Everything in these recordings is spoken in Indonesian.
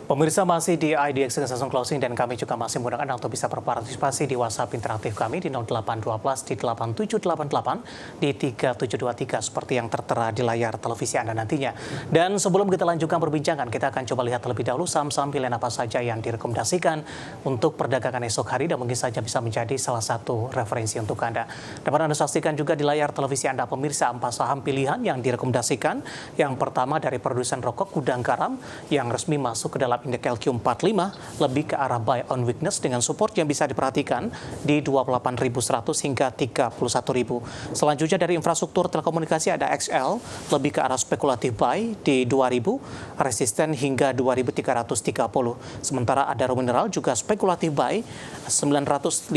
Pemirsa masih di IDX Session Closing dan kami juga masih menggunakan Anda untuk bisa berpartisipasi di WhatsApp interaktif kami di 0812 di 8788 di 3723 seperti yang tertera di layar televisi Anda nantinya. Dan sebelum kita lanjutkan perbincangan, kita akan coba lihat terlebih dahulu saham-saham pilihan apa saja yang direkomendasikan untuk perdagangan esok hari dan mungkin saja bisa menjadi salah satu referensi untuk Anda. Dapat Anda saksikan juga di layar televisi Anda pemirsa 4 saham pilihan yang direkomendasikan. Yang pertama dari produsen rokok Gudang Garam yang resmi masuk ke dalam indeks LQ45 lebih ke arah buy on weakness dengan support yang bisa diperhatikan di 28.100 hingga 31.000. Selanjutnya dari infrastruktur telekomunikasi ada XL lebih ke arah spekulatif buy di 2.000, resisten hingga 2.330. Sementara ada mineral juga spekulatif buy 955,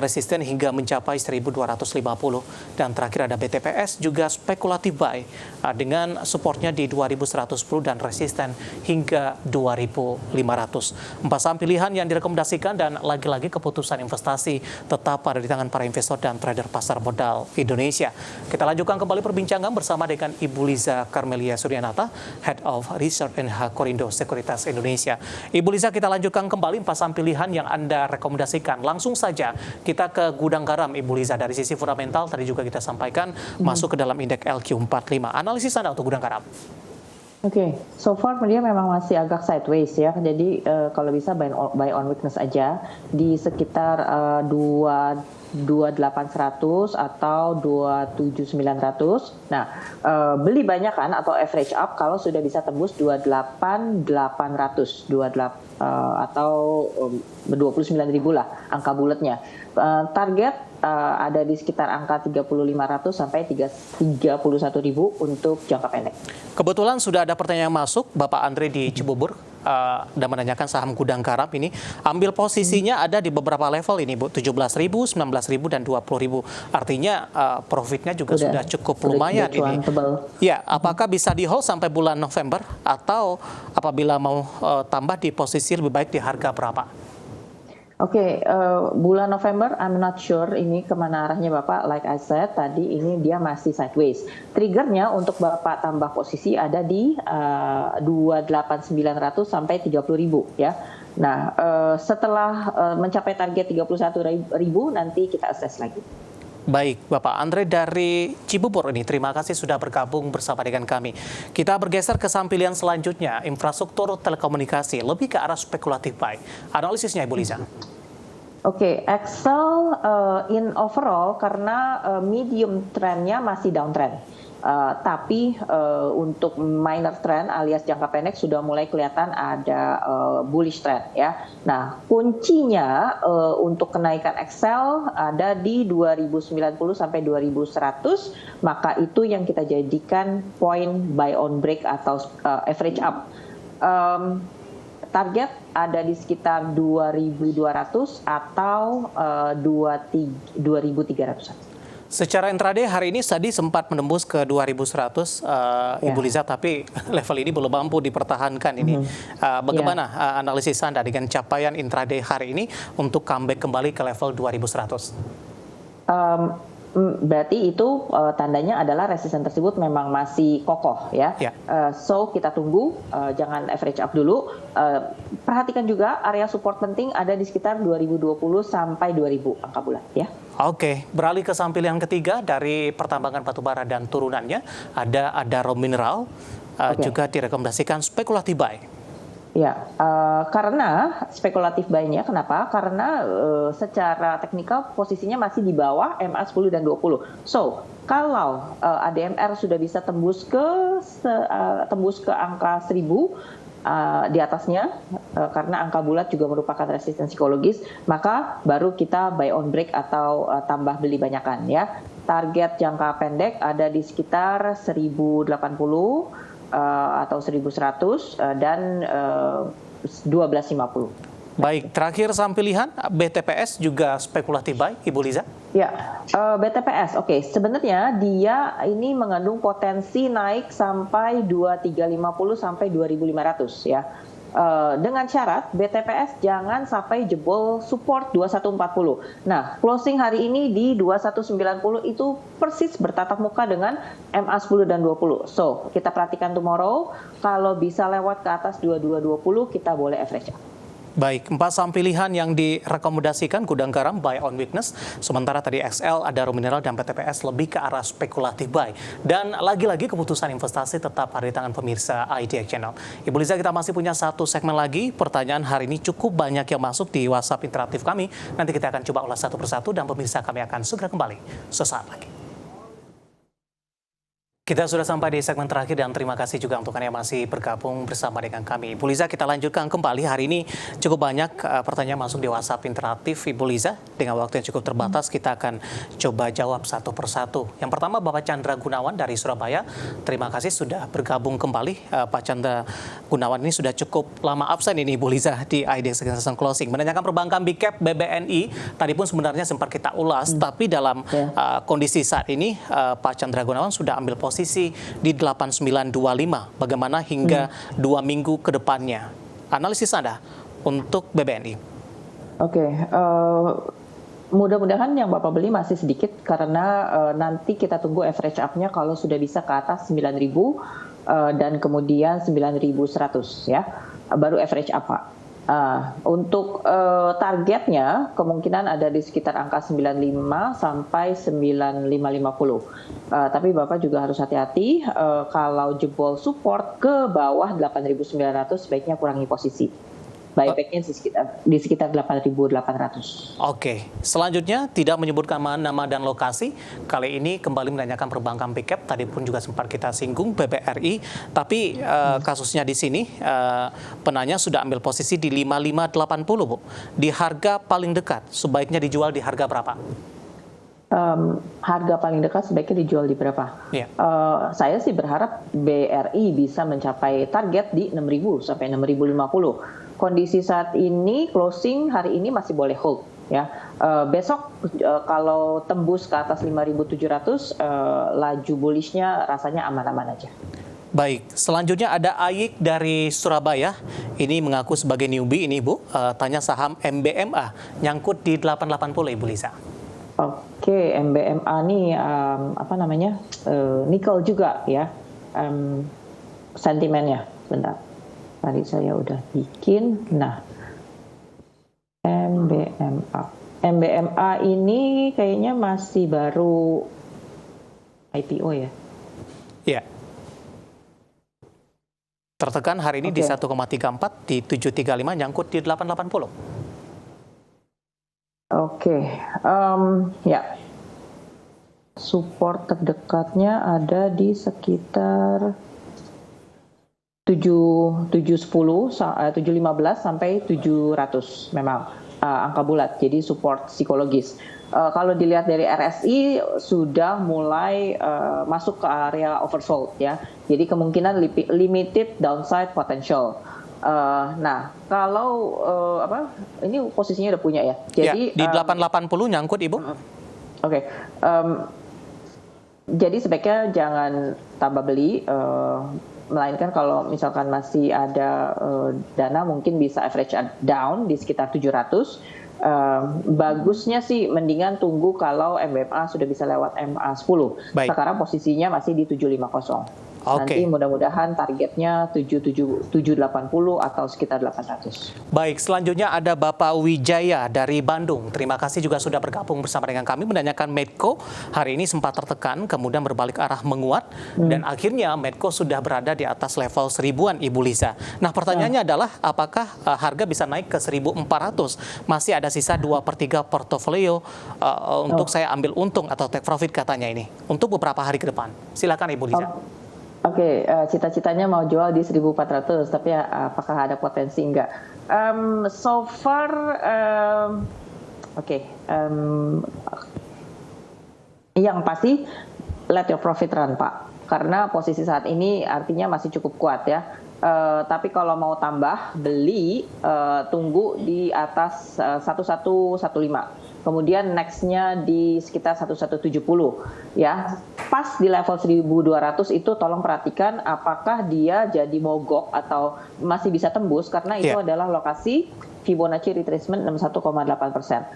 resisten hingga mencapai 1.250. Dan terakhir ada BTPS juga spekulatif buy dengan supportnya di 2.110 dan resisten hingga 2.500. 4 saham pilihan yang direkomendasikan dan lagi-lagi keputusan investasi tetap pada di tangan para investor dan trader pasar modal Indonesia. Kita lanjutkan kembali perbincangan bersama dengan Ibu Liza Karmelia Suryanata, Head of Research and Korindo Sekuritas Indonesia. Ibu Liza, kita lanjutkan kembali 4 saham pilihan yang Anda rekomendasikan. Langsung saja kita ke Gudang Garam, Ibu Liza. Dari sisi fundamental tadi juga kita sampaikan masuk ke dalam indeks LQ45. Analisis Anda untuk Gudang Garam? Oke, so far dia memang masih agak sideways ya. Jadi kalau bisa buy on weakness aja di sekitar 28.100 atau 27.900. Nah, beli banyak kan atau average up kalau sudah bisa tembus 28.800, atau 29.000 lah angka bulatnya. Target ada di sekitar angka 3.500 sampai 31.000 untuk jangka pendek. Kebetulan sudah ada pertanyaan yang masuk, Bapak Andre di Cibubur dan menanyakan saham Gudang Garam ini. Ambil posisinya ada di beberapa level ini, Bu, 17.000, 19.000 dan 20.000. Artinya profitnya juga sudah cukup lumayan ini. Ya, apakah bisa di hold sampai bulan November atau apabila mau tambah di posisi lebih baik di harga berapa? Oke, bulan November, I'm not sure ini kemana arahnya Bapak. Like I said tadi, ini dia masih sideways. Triggernya untuk Bapak tambah posisi ada di 28.900 sampai 30.000 ya. Nah, setelah mencapai target 31.000 nanti kita assess lagi. Baik, Bapak Andre dari Cibubur ini, terima kasih sudah bergabung bersama dengan kami. Kita bergeser ke saham pilihan selanjutnya, infrastruktur telekomunikasi, lebih ke arah spekulatif buy. Analisisnya, Ibu Liza. Oke, Excel in overall karena medium trendnya masih downtrend. Tapi untuk minor trend alias jangka pendek sudah mulai kelihatan ada bullish trend ya. Nah, kuncinya untuk kenaikan Excel ada di 2090 sampai 2100, maka itu yang kita jadikan point buy on break atau average up. Target ada di sekitar 2.200 atau 2.300. Secara intraday hari ini tadi sempat menembus ke 2.100, Ibu Liza, tapi level ini belum mampu dipertahankan ini. Bagaimana analisis Anda dengan capaian intraday hari ini untuk comeback kembali ke level 2.100? Berarti itu tandanya adalah resisten tersebut memang masih kokoh ya. So kita tunggu, jangan average up dulu. Perhatikan juga area support penting ada di sekitar 2020 sampai 2000 angka bulan ya. Oke, beralih ke saham pilihan ketiga dari pertambangan batubara dan turunannya ada raw mineral, juga direkomendasikan spekulatif buy. Ya, karena spekulatif buy-nya, kenapa? Karena secara teknikal posisinya masih di bawah MA 10 dan 20. So, kalau ADMR sudah bisa tembus ke angka 1000 di atasnya, karena angka bulat juga merupakan resisten psikologis, maka baru kita buy on break atau tambah beli banyakan ya. Target jangka pendek ada di sekitar 1080 atau 1100 dan 1250. Baik, terakhir saham pilihan BTPS juga spekulatif buy, Ibu Liza? Ya, BTPS, oke. Sebenarnya dia ini mengandung potensi naik sampai 2350 sampai 2500 ya. Dengan syarat BTPS jangan sampai jebol support 2140. Nah, closing hari ini di 2190 itu persis bertatap muka dengan MA10 dan 20. So, kita perhatikan tomorrow, kalau bisa lewat ke atas 2220 kita boleh average up. Baik, 4 saham pilihan yang direkomendasikan Gudang Garam buy on weakness, sementara tadi XL, Adaro Mineral, dan PTPS lebih ke arah spekulatif buy. Dan lagi-lagi keputusan investasi tetap ada di tangan pemirsa IDX Channel. Ibu Liza, kita masih punya satu segmen lagi. Pertanyaan hari ini cukup banyak yang masuk di WhatsApp interaktif kami. Nanti kita akan coba ulas satu persatu dan pemirsa kami akan segera kembali sesaat lagi. Kita sudah sampai di segmen terakhir dan terima kasih juga untuk Anda yang masih bergabung bersama dengan kami. Ibu Liza, kita lanjutkan kembali. Hari ini cukup banyak pertanyaan masuk di WhatsApp interaktif. Ibu Liza, dengan waktu yang cukup terbatas, kita akan coba jawab satu persatu. Yang pertama, Bapak Chandra Gunawan dari Surabaya. Terima kasih sudah bergabung kembali. Pak Chandra Gunawan ini sudah cukup lama absen ini, Ibu Liza, di IDX Session Closing. Menanyakan perbankan Big Cap BBNI, tadi pun sebenarnya sempat kita ulas, tapi dalam kondisi saat ini, Pak Chandra Gunawan sudah ambil posisi di 8925. Bagaimana hingga 2 minggu ke depannya? Analisis Anda untuk BBNI. Oke, mudah-mudahan yang Bapak beli masih sedikit karena nanti kita tunggu average up-nya kalau sudah bisa ke atas 9.000 dan kemudian 9.100 ya, baru average up, Pak. Untuk targetnya kemungkinan ada di sekitar angka 95 sampai 9550. Tapi Bapak juga harus hati-hati kalau jebol support ke bawah 8.900 sebaiknya kurangi posisi. Buybacknya di sekitar 8.800. Oke, selanjutnya tidak menyebutkan nama dan lokasi. Kali ini kembali menanyakan perbankan Big Cap. Tadi pun juga sempat kita singgung BBRI. Tapi kasusnya di sini penanya sudah ambil posisi di 5580, Bu. Di harga paling dekat, sebaiknya dijual di harga berapa? Harga paling dekat sebaiknya dijual di berapa? Yeah. Saya sih berharap BRI bisa mencapai target di 6.000 sampai 6.050. Kondisi saat ini closing hari ini masih boleh hold ya. Besok kalau tembus ke atas 5.700 laju bullishnya rasanya aman-aman aja. Baik, selanjutnya ada Ayik dari Surabaya. Ini mengaku sebagai newbie ini, Bu. Tanya saham MBMA nyangkut di 880, Ibu Liza. Oke, MBMA nih apa namanya? Nikel juga ya. Sentimennya, bentar. Tadi saya udah bikin. Nah, MBMA ini kayaknya masih baru IPO ya? Iya. Tertekan hari ini di 1,34, di 735, nyangkut di 880. Oke, ya. Support terdekatnya ada di sekitar 715 sampai 700 memang angka bulat, jadi support psikologis. Kalau dilihat dari RSI sudah mulai masuk ke area oversold ya, jadi kemungkinan limited downside potential. Nah, kalau ini posisinya udah punya ya. Jadi ya, di 880 nyangkut, Ibu. Oke. Jadi sebaiknya jangan tambah beli, melainkan kalau misalkan masih ada dana mungkin bisa average down di sekitar 700. Bagusnya sih mendingan tunggu kalau MBMA sudah bisa lewat MA10. Baik. Sekarang posisinya masih di 750. Nanti mudah-mudahan targetnya 780 atau sekitar 800. Baik, selanjutnya ada Bapak Wijaya dari Bandung. Terima kasih juga sudah bergabung bersama dengan kami. Menanyakan Medco hari ini sempat tertekan, kemudian berbalik arah menguat. Dan akhirnya Medco sudah berada di atas level 1000-an, Ibu Liza. Nah, pertanyaannya adalah apakah harga bisa naik ke 1400? Masih ada sisa 2/3 portofolio untuk saya ambil untung atau take profit katanya ini. Untuk beberapa hari ke depan. Silakan, Ibu Liza. Oke, cita-citanya mau jual di 1400, tapi apakah ada potensi enggak? So far, yang pasti let your profit run, Pak. Karena posisi saat ini artinya masih cukup kuat ya. Tapi kalau mau tambah beli, tunggu di atas 1115. kemudian next-nya di sekitar 1170 ya. Pas di level 1200 itu tolong perhatikan apakah dia jadi mogok atau masih bisa tembus, karena itu adalah lokasi Fibonacci retracement 61,8%.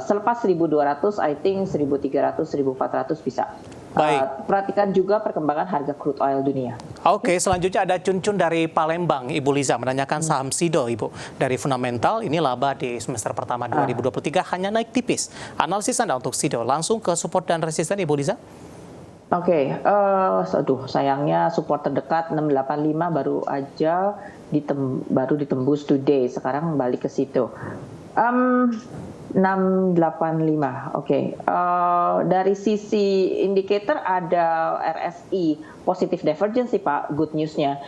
Selepas 1200, I think 1300, 1400 bisa. Baik. Perhatikan juga perkembangan harga crude oil dunia. Oke, selanjutnya ada Cun dari Palembang, Ibu Liza menanyakan saham Sido, Ibu. Dari fundamental, ini laba di semester pertama 2023 hanya naik tipis. Analisis Anda untuk Sido, langsung ke support dan resisten, Ibu Liza? Oke, sayangnya support terdekat 685 baru ditembus today. Sekarang balik ke situ. 685, oke. Dari sisi indikator ada RSI positive divergence sih Pak, good newsnya.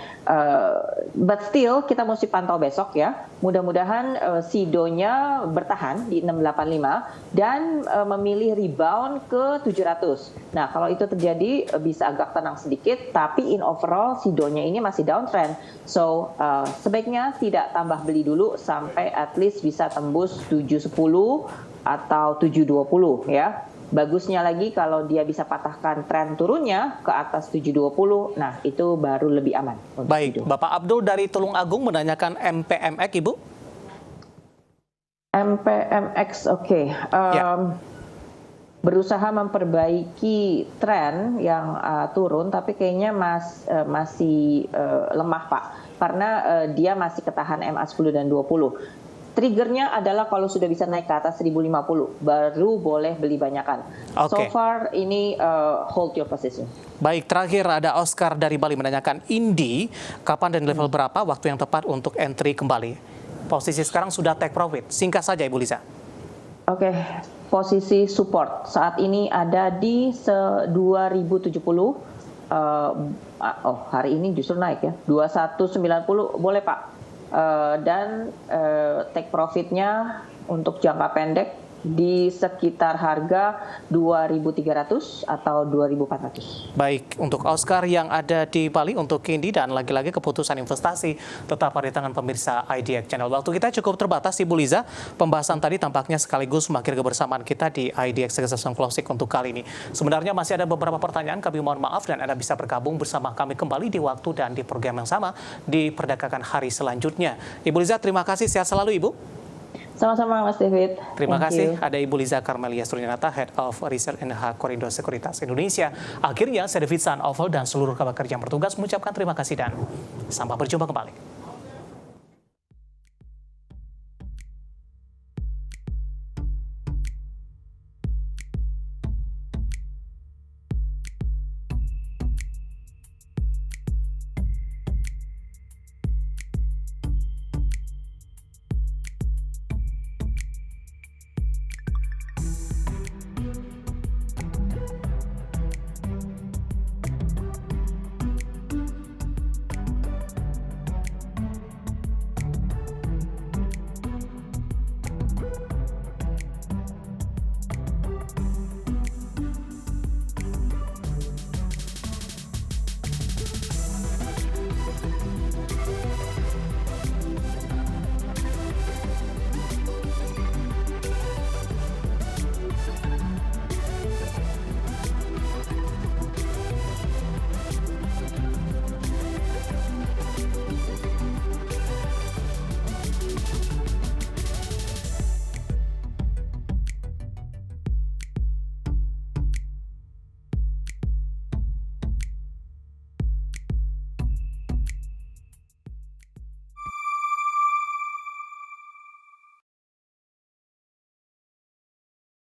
But still kita mesti pantau besok ya. Mudah-mudahan Sidonya bertahan di 685 dan memilih rebound ke 700. Nah kalau itu terjadi bisa agak tenang sedikit, tapi in overall Sidonya ini masih downtrend. So sebaiknya tidak tambah beli dulu sampai at least bisa tembus 710 atau 720 ya. Bagusnya lagi kalau dia bisa patahkan tren turunnya ke atas 720, nah itu baru lebih aman. Baik, Sido. Bapak Abdul dari Tulung Agung menanyakan MPMX, Ibu. MPMX, oke. Berusaha memperbaiki tren yang turun, tapi kayaknya masih lemah Pak, karena dia masih ketahan MA10 dan 20. Triggernya adalah kalau sudah bisa naik ke atas 1050, baru boleh beli banyakan. So far ini hold your position. Baik, terakhir ada Oscar dari Bali menanyakan Indi, kapan dan level berapa waktu yang tepat untuk entry kembali? Posisi sekarang sudah take profit. Singkat saja Ibu Liza. Oke, posisi support saat ini ada di 2070. Hari ini justru naik ya, 2190 boleh Pak. Dan take profitnya untuk jangka pendek di sekitar harga 2.300 atau 2.400. Baik, untuk Oscar yang ada di Bali, untuk Indi, dan lagi-lagi keputusan investasi tetap ada di tangan pemirsa IDX Channel. Waktu kita cukup terbatas, Ibu Liza. Pembahasan tadi tampaknya sekaligus mengakhiri kebersamaan kita di IDX Succession Closing untuk kali ini. Sebenarnya masih ada beberapa pertanyaan, kami mohon maaf, dan Anda bisa bergabung bersama kami kembali di waktu dan di program yang sama di perdagangan hari selanjutnya. Ibu Liza, terima kasih. Sehat selalu, Ibu. Sama-sama Mas David. Terima kasih. Ada Ibu Liza Karmelia Surinata, Head of Research NH Korindo Sekuritas Indonesia. Akhirnya, saya David San Oval dan seluruh kabar kerja yang bertugas mengucapkan terima kasih dan sampai berjumpa kembali.